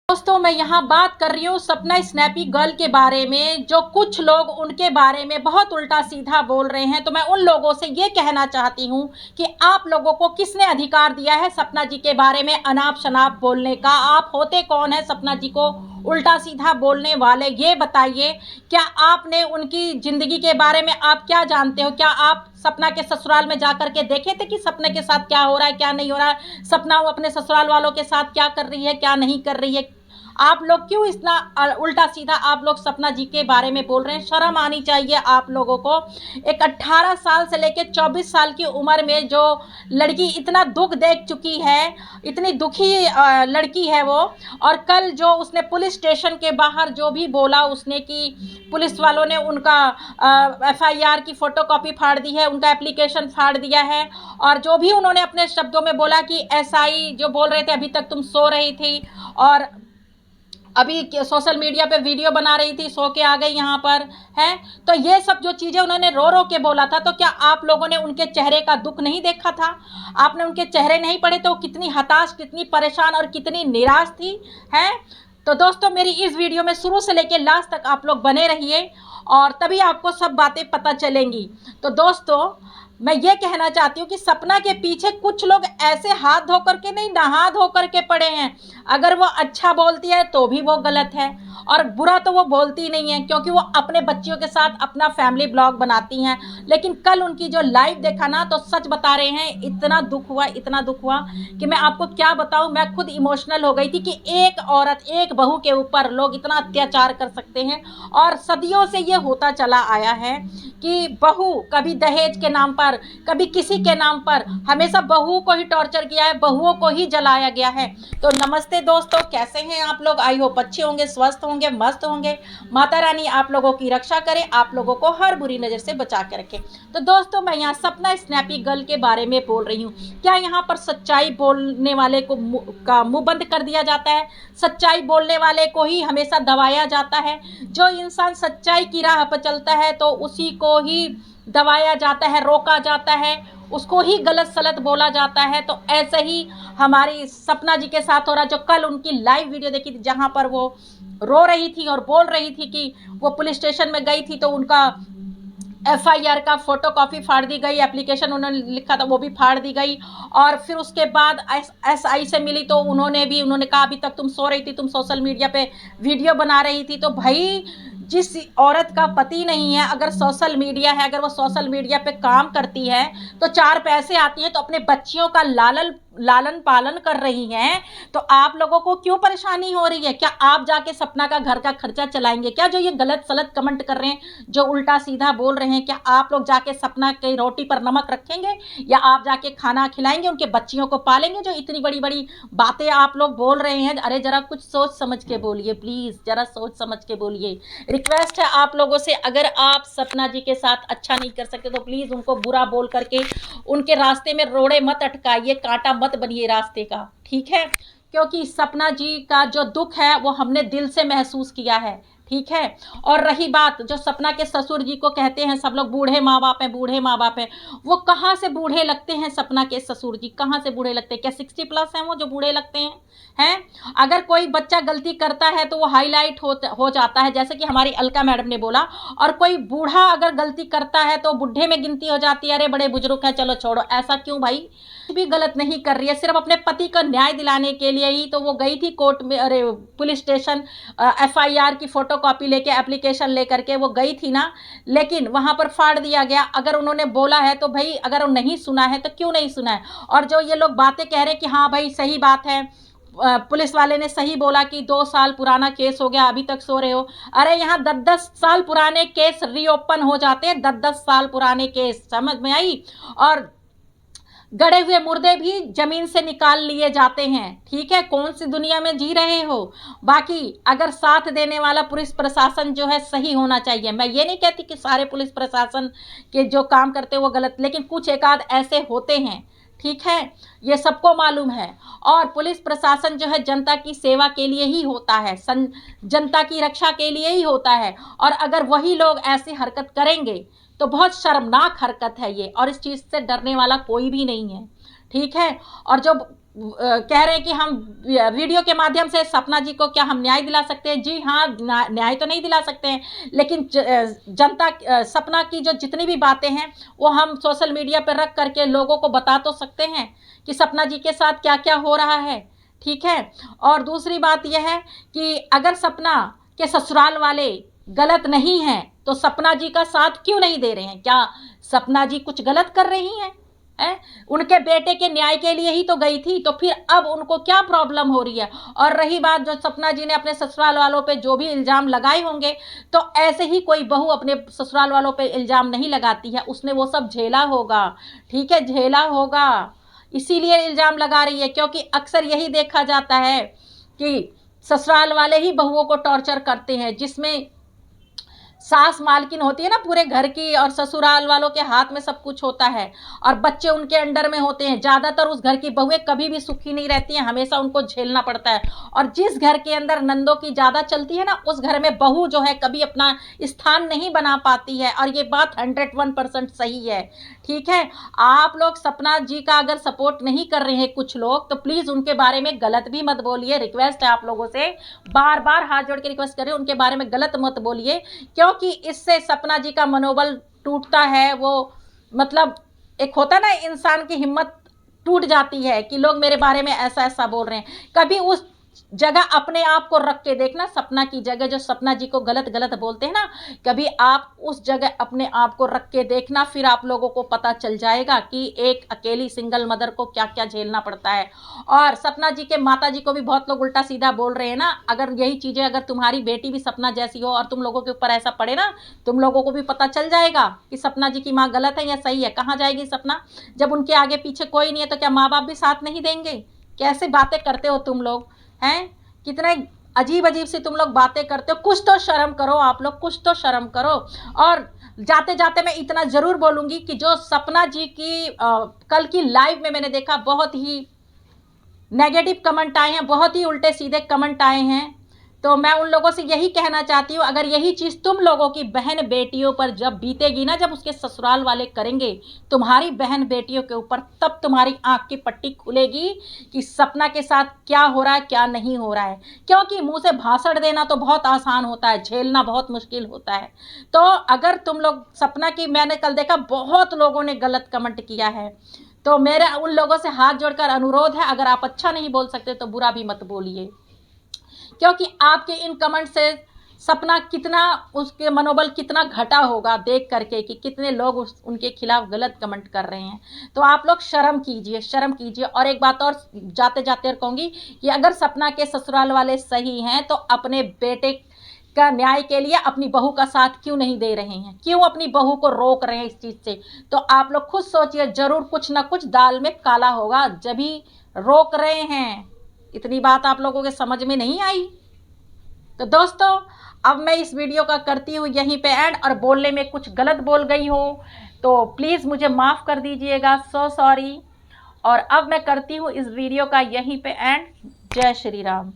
दोस्तों मैं यहाँ बात कर रही हूँ सपना स्नैपी गर्ल के बारे में, जो कुछ लोग उनके बारे में बहुत उल्टा सीधा बोल रहे हैं। तो मैं उन लोगों से ये कहना चाहती हूँ कि आप लोगों को किसने अधिकार दिया है सपना जी के बारे में अनाप शनाप बोलने का? आप होते कौन है सपना जी को उल्टा सीधा बोलने वाले? ये बताइए, क्या आपने उनकी ज़िंदगी के बारे में आप क्या जानते हो? क्या आप सपना के ससुराल में जाकर के देखे थे कि सपने के साथ क्या हो रहा है, क्या नहीं हो रहा है? सपना वो अपने ससुराल वालों के साथ क्या कर रही है, क्या नहीं कर रही है? आप लोग क्यों इतना उल्टा सीधा आप लोग सपना जी के बारे में बोल रहे हैं? शर्म आनी चाहिए आप लोगों को। एक 18 साल से लेकर 24 साल की उम्र में जो लड़की इतना दुख देख चुकी है, इतनी दुखी लड़की है वो। और कल जो उसने पुलिस स्टेशन के बाहर जो भी बोला उसने कि पुलिस वालों ने उनका FIR की फ़ोटोकॉपी फाड़ दी है, उनका एप्लीकेशन फाड़ दिया है। और जो भी उन्होंने अपने शब्दों में बोला कि SI जो बोल रहे थे अभी तक तुम सो रही थी और अभी सोशल मीडिया पे वीडियो बना रही थी, सो के आ गई यहाँ पर है। तो ये सब जो चीज़ें उन्होंने रो रो के बोला था, तो क्या आप लोगों ने उनके चेहरे का दुख नहीं देखा था? आपने उनके चेहरे नहीं पढ़े तो कितनी हताश, कितनी परेशान और कितनी निराश थी है। तो दोस्तों मेरी इस वीडियो में शुरू से लेकर लास्ट तक आप लोग बने रहिए और तभी आपको सब बातें पता चलेंगी। तो दोस्तों मैं ये कहना चाहती हूँ कि सपना के पीछे कुछ लोग ऐसे हाथ धो करके नहीं, नहा धो करके पड़े हैं। अगर वो अच्छा बोलती है तो भी वो गलत है और बुरा तो वो बोलती नहीं है, क्योंकि वो अपने बच्चियों के साथ अपना फैमिली ब्लॉग बनाती हैं। लेकिन कल उनकी जो लाइव देखा ना, तो सच बता रहे हैं, इतना दुख हुआ, इतना दुख हुआ कि मैं आपको क्या बताऊं। मैं खुद इमोशनल हो गई थी कि एक औरत, एक बहू के ऊपर लोग इतना अत्याचार कर सकते हैं। और सदियों से ये होता चला आया है कि बहू कभी दहेज के नाम पर, कभी किसी के नाम पर, हमेशा बहू को ही टॉर्चर किया है, बहुओं को ही जलाया गया है। तो नमस्ते दोस्तों, कैसे हैं आप लोग? आई होप अच्छे होंगे, स्वस्थ होंगे, मस्त होंगे। माता रानी आप लोगों की रक्षा करे, आप लोगों को हर बुरी नज़र से बचा के रखे। तो दोस्तों मैं यहाँ सपना स्नैपी गर्ल के बारे में बोल रही हूँ। क्या यहाँ पर सच्चाई बोलने वाले को का मुंह बंद कर दिया जाता है? सच्चाई बोलने वाले को ही हमेशा दबाया जाता है? जो इंसान सच्चाई की राह पर चलता है तो उसी को ही दबाया जाता है, रोका जाता है, उसको ही गलत सलत बोला जाता है। तो ऐसे ही हमारी सपना जी के साथ हो रहा। जो कल उनकी लाइव वीडियो देखी थी जहाँ पर वो रो रही थी और बोल रही थी कि वो पुलिस स्टेशन में गई थी तो उनका FIR का फ़ोटोकॉपी फाड़ दी गई, एप्लीकेशन उन्होंने लिखा था वो भी फाड़ दी गई। और फिर उसके बाद SI से मिली तो उन्होंने कहा अभी तक तुम सो रही थी, तुम सोशल मीडिया पे वीडियो बना रही थी। तो भाई जिस औरत का पति नहीं है, अगर सोशल मीडिया है, अगर वो सोशल मीडिया पे काम करती है तो 4 पैसे आती हैं, तो अपने बच्चियों का लालन पालन कर रही हैं, तो आप लोगों को क्यों परेशानी हो रही है? क्या आप जाके सपना का घर का खर्चा चलाएंगे क्या? जो ये गलत सलत कमेंट कर रहे हैं, जो उल्टा सीधा बोल रहे हैं, क्या आप लोग जाके सपना की रोटी पर नमक रखेंगे या आप जाके खाना खिलाएंगे, उनके बच्चियों को पालेंगे? जो इतनी बड़ी बड़ी बातें आप लोग बोल रहे हैं, अरे जरा कुछ सोच समझ के बोलिए प्लीज़, जरा सोच समझ के बोलिए। रिक्वेस्ट है आप लोगों से, अगर आप सपना जी के साथ अच्छा नहीं कर सकते तो प्लीज़ उनको बुरा बोल करके उनके रास्ते में रोड़े मत अटकाइए, कांटा मत बनिए रास्ते का, ठीक है? क्योंकि सपना जी का जो दुख है वो हमने दिल से महसूस किया है, ठीक है? और रही बात जो सपना के ससुर जी को कहते हैं सब लोग बूढ़े माँ बाप हैं, बूढ़े माँ बाप हैं, वो कहाँ से बूढ़े लगते हैं? सपना के ससुर जी कहाँ से बूढ़े लगते हैं? क्या 60+ हैं वो जो बूढ़े लगते हैं? हैं? अगर कोई बच्चा गलती करता है तो वो हाईलाइट हो जाता है, जैसे कि हमारी अलका मैडम ने बोला। और कोई बूढ़ा अगर गलती करता है तो बुढ़े में गिनती हो जाती है, अरे बड़े बुजुर्ग हैं चलो छोड़ो। ऐसा क्यों भाई? भी गलत नहीं कर रही है, सिर्फ अपने पति का न्याय दिलाने के लिए ही तो वो गई थी कोर्ट में, अरे पुलिस स्टेशन, FIR की फ़ोटोकॉपी लेके, एप्लीकेशन लेकर के वो गई थी ना। लेकिन वहाँ पर फाड़ दिया गया। अगर उन्होंने बोला है तो भाई, अगर नहीं सुना है तो क्यों नहीं सुना है? और जो ये लोग बातें कह रहे हैं कि हाँ भाई सही बात है, पुलिस वाले ने सही बोला कि 2 साल पुराना केस हो गया, अभी तक सो रहे हो। अरे यहाँ 10-10 साल पुराने केस रीओपन हो जाते हैं, 10-10 साल पुराने केस, समझ में आई? और गड़े हुए मुर्दे भी जमीन से निकाल लिए जाते हैं, ठीक है? कौन सी दुनिया में जी रहे हो? बाकी अगर साथ देने वाला पुलिस प्रशासन जो है सही होना चाहिए। मैं ये नहीं कहती कि सारे पुलिस प्रशासन के जो काम करते हैं वो गलत, लेकिन कुछ एक आध ऐसे होते हैं, ठीक है? ये सबको मालूम है। और पुलिस प्रशासन जो है जनता की सेवा के लिए ही होता है, जनता की रक्षा के लिए ही होता है। और अगर वही लोग ऐसी हरकत करेंगे तो बहुत शर्मनाक हरकत है ये, और इस चीज़ से डरने वाला कोई भी नहीं है, ठीक है? और जो कह रहे हैं कि हम वीडियो के माध्यम से सपना जी को क्या हम न्याय दिला सकते हैं। जी हाँ, न्याय तो नहीं दिला सकते हैं, लेकिन जनता सपना की जो जितनी भी बातें हैं वो हम सोशल मीडिया पर रख करके लोगों को बता तो सकते हैं कि सपना जी के साथ क्या क्या हो रहा है। ठीक है। और दूसरी बात यह है कि अगर सपना के ससुराल वाले गलत नहीं हैं तो सपना जी का साथ क्यों नहीं दे रहे हैं? क्या सपना जी कुछ गलत कर रही हैं? उनके बेटे के न्याय के लिए ही तो गई थी, तो फिर अब उनको क्या प्रॉब्लम हो रही है? और रही बात जो सपना जी ने अपने ससुराल वालों पे जो भी इल्ज़ाम लगाए होंगे, तो ऐसे ही कोई बहू अपने ससुराल वालों पे इल्ज़ाम नहीं लगाती है, उसने वो सब झेला होगा। ठीक है, झेला होगा, इसीलिए इल्ज़ाम लगा रही है। क्योंकि अक्सर यही देखा जाता है कि ससुराल वाले ही बहुओं को टॉर्चर करते हैं, जिसमें सास मालकिन होती है ना पूरे घर की, और ससुराल वालों के हाथ में सब कुछ होता है और बच्चे उनके अंडर में होते हैं। ज़्यादातर उस घर की बहुएं कभी भी सुखी नहीं रहती हैं, हमेशा उनको झेलना पड़ता है। और जिस घर के अंदर नंदों की ज़्यादा चलती है ना, उस घर में बहू जो है कभी अपना स्थान नहीं बना पाती है। और ये बात 101% सही है। ठीक है, आप लोग सपना जी का अगर सपोर्ट नहीं कर रहे हैं कुछ लोग, तो प्लीज़ उनके बारे में गलत भी मत बोलिए। रिक्वेस्ट है आप लोगों से, बार बार हाथ जोड़ के रिक्वेस्ट कर रहे हैं, उनके बारे में गलत मत बोलिए, क्योंकि इससे सपना जी का मनोबल टूटता है। वो मतलब एक होता ना, इंसान की हिम्मत टूट जाती है कि लोग मेरे बारे में ऐसा ऐसा बोल रहे हैं। कभी उस जगह अपने आप को रख के देखना, सपना की जगह, जो सपना जी को गलत गलत बोलते हैं ना, कभी आप उस जगह अपने आप को रख के देखना, फिर आप लोगों को पता चल जाएगा कि एक अकेली सिंगल मदर को क्या क्या झेलना पड़ता है। और सपना जी के माता जी को भी बहुत लोग उल्टा सीधा बोल रहे हैं ना। अगर यही चीज़ें, अगर तुम्हारी बेटी भी सपना जैसी हो और तुम लोगों के ऊपर ऐसा पड़े ना, तुम लोगों को भी पता चल जाएगा कि सपना जी की माँ गलत है या सही है। कहाँ जाएगी सपना जब उनके आगे पीछे कोई नहीं है? तो क्या माँ बाप भी साथ नहीं देंगे? कैसे बातें करते हो तुम लोग हैं? कितने अजीब अजीब सी तुम लोग बातें करते हो। कुछ तो शर्म करो आप लोग, कुछ तो शर्म करो। और जाते जाते मैं इतना ज़रूर बोलूँगी कि जो सपना जी की कल की लाइव में मैंने देखा, बहुत ही नेगेटिव कमेंट आए हैं, बहुत ही उल्टे सीधे कमेंट आए हैं। तो मैं उन लोगों से यही कहना चाहती हूँ, अगर यही चीज़ तुम लोगों की बहन बेटियों पर जब बीतेगी ना, जब उसके ससुराल वाले करेंगे तुम्हारी बहन बेटियों के ऊपर, तब तुम्हारी आँख की पट्टी खुलेगी कि सपना के साथ क्या हो रहा है, क्या नहीं हो रहा है। क्योंकि मुँह से भाषण देना तो बहुत आसान होता है, झेलना बहुत मुश्किल होता है। तो अगर तुम लोग सपना की, मैंने कल देखा बहुत लोगों ने गलत कमेंट किया है, तो मेरा उन लोगों से हाथ जोड़कर अनुरोध है, अगर आप अच्छा नहीं बोल सकते तो बुरा भी मत बोलिए। क्योंकि आपके इन कमेंट से सपना कितना, उसके मनोबल कितना घटा होगा देख करके कि कितने लोग उनके खिलाफ गलत कमेंट कर रहे हैं। तो आप लोग शर्म कीजिए, शर्म कीजिए। और एक बात और जाते जाते कहूँगी कि अगर सपना के ससुराल वाले सही हैं तो अपने बेटे का न्याय के लिए अपनी बहू का साथ क्यों नहीं दे रहे हैं? क्यों अपनी बहू को रोक रहे हैं इस चीज़ से? तो आप लोग खुद सोचिए, ज़रूर कुछ ना कुछ दाल में काला होगा, जब ही रोक रहे हैं। इतनी बात आप लोगों के समझ में नहीं आई? तो दोस्तों, अब मैं इस वीडियो का करती हूँ यहीं पे एंड, और बोलने में कुछ गलत बोल गई हो तो प्लीज़ मुझे माफ़ कर दीजिएगा, सो सॉरी। और अब मैं करती हूँ इस वीडियो का यहीं पे एंड। जय श्री राम।